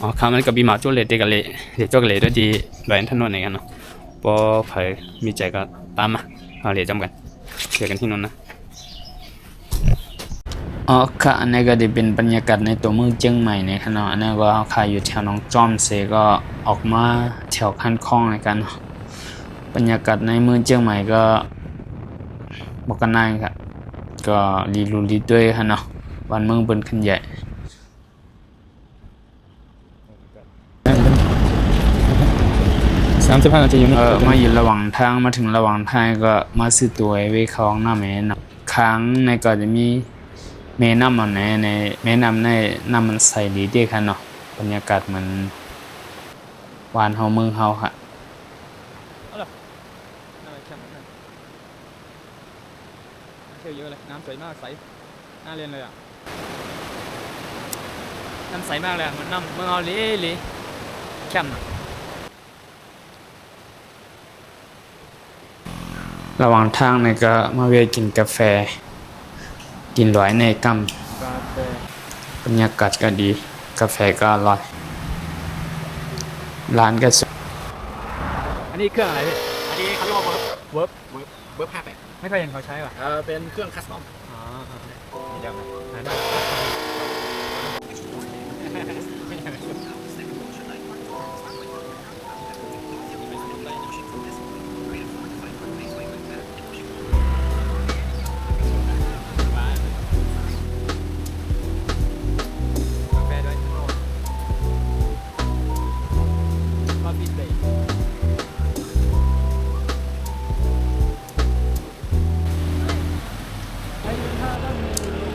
อ๋อข้ามันก็บีมาจุเลยเด็กกันเลยเดี๋ยวจุเลยด้วยดีแหวนถนนไหนกันเนาะพอเผยมีใจก็ตามมาเอาเลยจำกันเจอกันที่นู่นนะอ๋อค่ะอันนี้ก็จะเป็นบรรยากาศในตัวเมืองเชียงใหม่นะครับเนาะอันนี้ก็ค่ะอยู่แถวหนองจอมเสก็ออกมาแถวคันคลองในกันเนาะบรรยากาศในเมืองเชียงใหม่ก็บอกกันได้ครับก็รีรูรีด้วยฮะเนาะวันเมืองบนขันใหญ่35 นาทีอยู่มาอยู่ระหว่างทางมาถึงระหว่างทางก็มาซื้อตัวไว้คลองหน้าแม่น้ำค้างในก็จะมีแม่น้ำมันในแม่น้ำในน้ำมันใสดีดีค่ะเนาะบรรยากาศมันหวานเฮาเมืองเฮาค่ะเที่ยวเยอะเลยน้ำสวยมากใสน่าเรียนเลยอ่ะน้ำใสมากเลยเหมือนน้ำเมืองเฮาเลยเข้มระหว่างทางเนี่ยก็มาเวียกินกาแฟกินหลายในกัมบรรยากาศก็ดีกาแฟก็อร่อยร้านก็สวยอันนี้เครื่องอะไรพี่อันนี้เขาเรียกว่าเวิร์บ58ไม่เคยเห็นเขาใช้ป่ะเป็นเครื่องคัสตอมอ๋อเดี๋ยวได้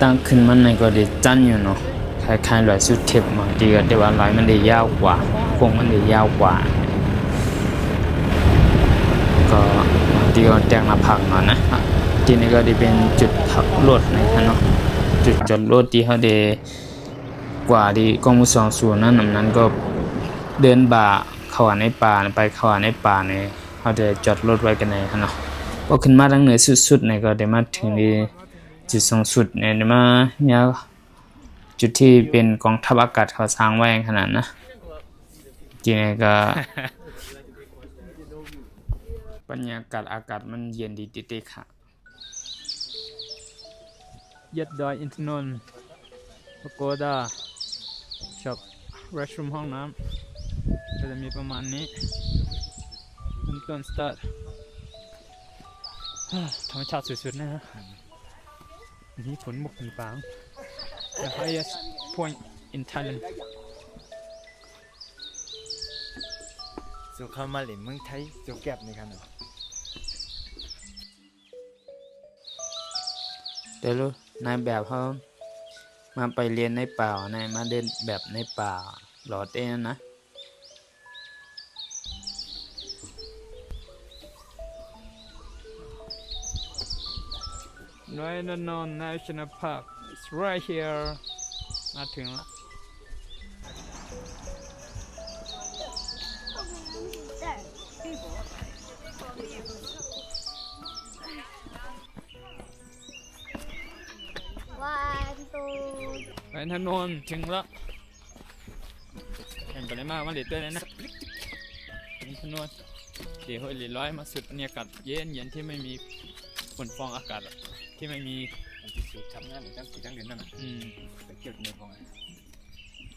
ตั้งขึ้นมันในก็ได้จันอยู่เนาะคล้ายๆรอยสุดเทปบางทีก็ได้ว่ารอยมันได้ยาวกว่าโค้งมันได้ยาวกว่าก็บางทีก็แต่งมาผักหน่อยนะทีนี้ก็ได้เป็นจุดพักรถนะครับเนาะจุดจอดรถที่เขาได้กว่าที่กองมุสองศูนย์นั้นก็เดินบ่าเข้าในป่าไปเข้าในป่าเนี่ยเขาจะจอดรถไว้กันในเนาะพอขึ้นมาทางเหนือสุดๆเนี่ยก็ได้มาถึงที่จุดสูงสุดเนี่ยมาเนี่ยจุดที่เป็นกองทัพอากาศเขาสร้างไว้ขนาดนะทีนี้ก็บรรยากาศอากาศมันเย็นดีติดๆค่ะยัดดอยอินทนนท์ปโกดาช็อปรีสอร์ทห้องน้ำก็จะมีประมาณนี้ต้นสตาร์ทธรรมชาติสุดๆนะฮะนี่ฝนหมกมีปาง The highest point in Thailand สุขามาเหล่เมืองไทยสุแก็บในคันเดี๋ยวรู้นายแบบเขามาไปเรียนในป่านายมาเดินแบบในป่าหล่อเต้นนะน้อยนนท์ National Park it's right here มาถึงแล้วไปถนนถึงแล้วเห็นกันเลยมากมาเด็ดด้วยนะถนนเดี๋ยวเรียร้อยมาสุดบรรยากาศเย็นที่ไม่มีฝุ่นฟองอากาศที่ไม่มีที่สุดทำงานเหมือนกันสีตั้งเดือนนั่นน่ะไปเกี่ยวกับใน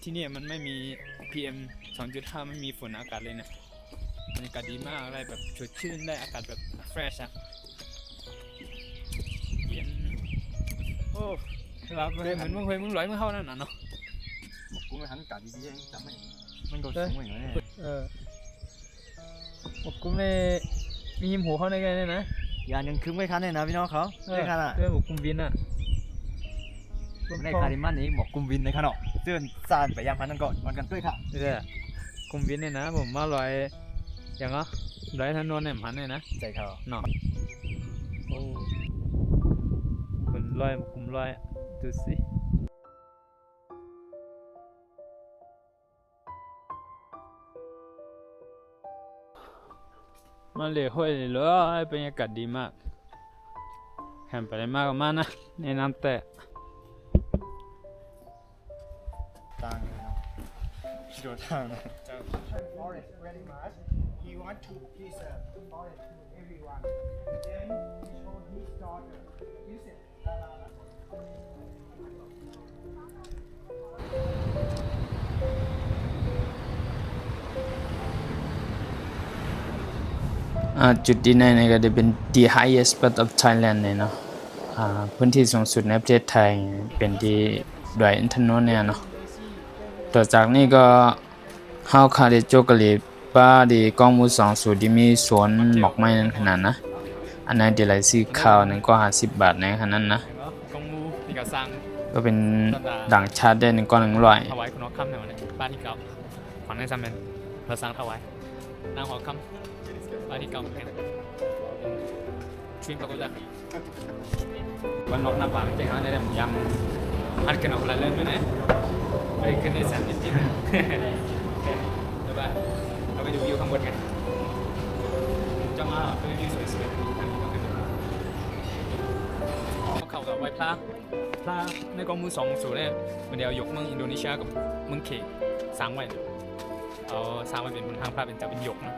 ที่นี่มันไม่มี PM 2.5 ไม่มีฝุ่นอากาศเลยนะบรรยากาศดีมากอะไรแบบสดชื่นได้อากาศแบบเฟรชอะเย็นโอ้เราเหมือนมึงร้อยมึงเข้านั่นน่ะเนาะบอกกูไม่หันกาดดีๆเองจำไม่มันก็สวยอย่างนี้บอกกูไม่มีหิมหูเข้าในไงเนี่ยนะอย่างนึงคือไม่คันเนี่ยนะพี่น้องเขาไม่คันอ่ะบอกกุมวินอ่ะในคาริมันนี้บอกกุมวินในขนมเสื่อนซานไปยามพันนั่นก่อนวันกันด้วยค่ะกุมวินเนี่ยนะผมมาลอยอย่างอ่ะลอยถนนเนี่ยพันเนี่ยนะใจเขาเนาะโอ้คนลอยกุมลอยดูสิมาเลยห้อยเลยบรรยากาศดีมากแข่งไปได้มากกว่ามานะในน้ำแต่ต่าง โดนทางนะ forest very much. He want to preserve forest to everyone. Then he showed his daughter. You said,จุดที่ไหนเนี่ยก็จะเป็น the highest part of Thailand เลยเนาะพื้นที่สูงสุดในประเทศไทยเป็นที่ดอยอินทนนท์เนี่ยเนาะต่อจากนี้ก็เฮาคาได้โจกะลีป้าดีกองหมู่2สูตรที่มีสวนหมอกไม้นั้นขนาดนะอันนั้นเดี๋ยวไหลซื้อข้าวนึงก็50 บาทในขนาดนั้นนะ กองมูนี่ก็สร้าง ก็เป็นด่างชาติได้นึงก็100 ถวายคุณน้องคำเนี่ยวันนี้บ้านที่เก่าขวัญในซัมเมนเราสร้างถวายนางหัวคำบ้านที่เก่าแค่นั้นช่วยปรากฏวันนอกนับว่าไม่ใช่เขาได้ยำอัดกันออกละเรื่องด้วยนะไปขึ้นในสันนิษฐานเดี๋ยวเราไปดูวิวข้างบนกันจะมาเป็นวิวสวยๆทางนี้ต้องขึ้นเขากับไหว้พระในกองมือ2สูเนี่ยมันเดียวยกเมืองอินโดนีเซียกับเมืองเคสร้างไว้เอาสร้างไว้เป็นบนทางพระเป็นจะเป็นหยกนะ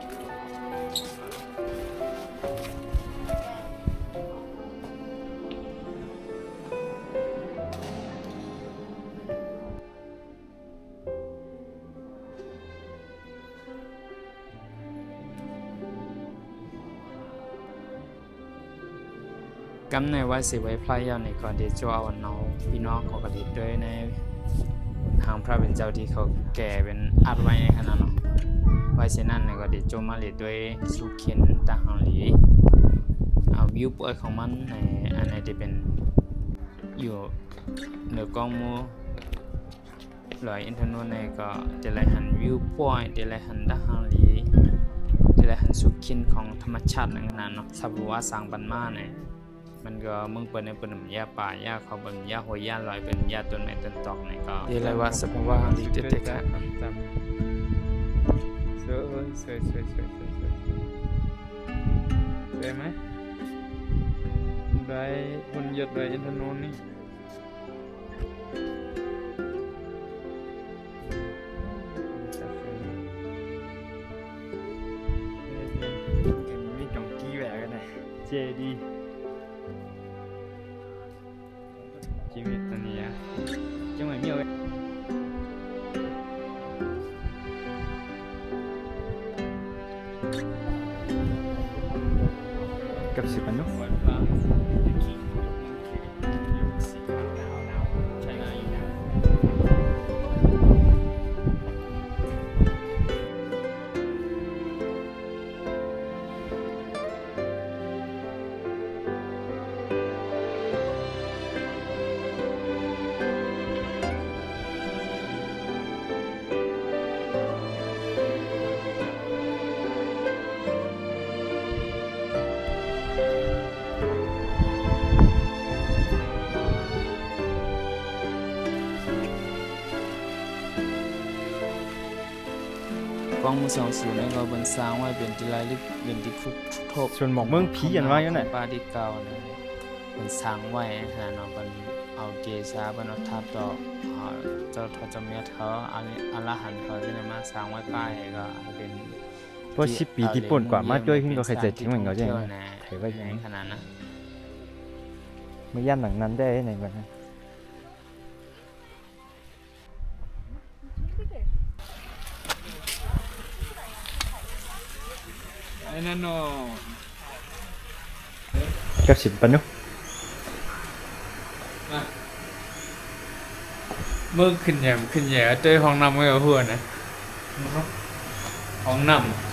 กำในว่าสิไว้พระยาในก่อนที่จะเอาน้องพี่น้องเขาก็ดีด้วยในทางพระเป็นเจ้าที่เขาแก่เป็นอัดไว้ในขณะเนาะไว้เช่นนั้นในก็ดีโจมาเลยด้วยสุเขียนตาหังหลีวิวปอยของมันในอันไหนที่เป็นอยู่เหนือกองมูลอยอินทนนท์ในก็จะไล่หันวิวปอยจะไล่หันตาหังหลีจะไล่หันสุเขียนของธรรมชาติในขณะเนาะสับว่าสร้างบันมาในมันก็มึงเปิดในเป็นหญ้าป่าหญ้าเขาเป็นหญ้าหัวหญ้าลอยเป็นหญ้าต้นไม้ต้นตอกในก็เรียกเลยว่าสภาวะดีเด็ดๆครับสวยไหมได้บนหยดเลยอินทนนท์นี่มีจงกี้แหวกกันนะเจดีชีวิตตัวนี้จังหวะมีเอากับสิบอันเนาะใช่ไหมอยู่นะกองมือ20นี่ก็บนสร้างไว้เป็นที่ระลึกเป็นที่คุกโทษ ส่วนหมอกเมืองผีอย่างว่าอยู่ไหน ปาดิเก่านะเป็นสร้างไว้ฮะเนาะเป็นเอาเกษาเป็นเอาทับต่อเจ้าทอจเมียเขาอรหันต์เขาที่ไหนมาสร้างไว้ป้ายก็เป็น เพราะ10 ปีที่ป่นกว่ามาด้วยขึ้นก็เคยเจอทิ้งเหมือนกันใช่ไหม ถือว่าอย่างขนาดนั้น ไม่ย่านหลังนั้นได้ไหนบ้างไอ้นั่นโน่กับสิบปันเนาะเมื่อขึ้นแย่เจอห้องน้ำไม่เอาหัวนะห้องน้ำ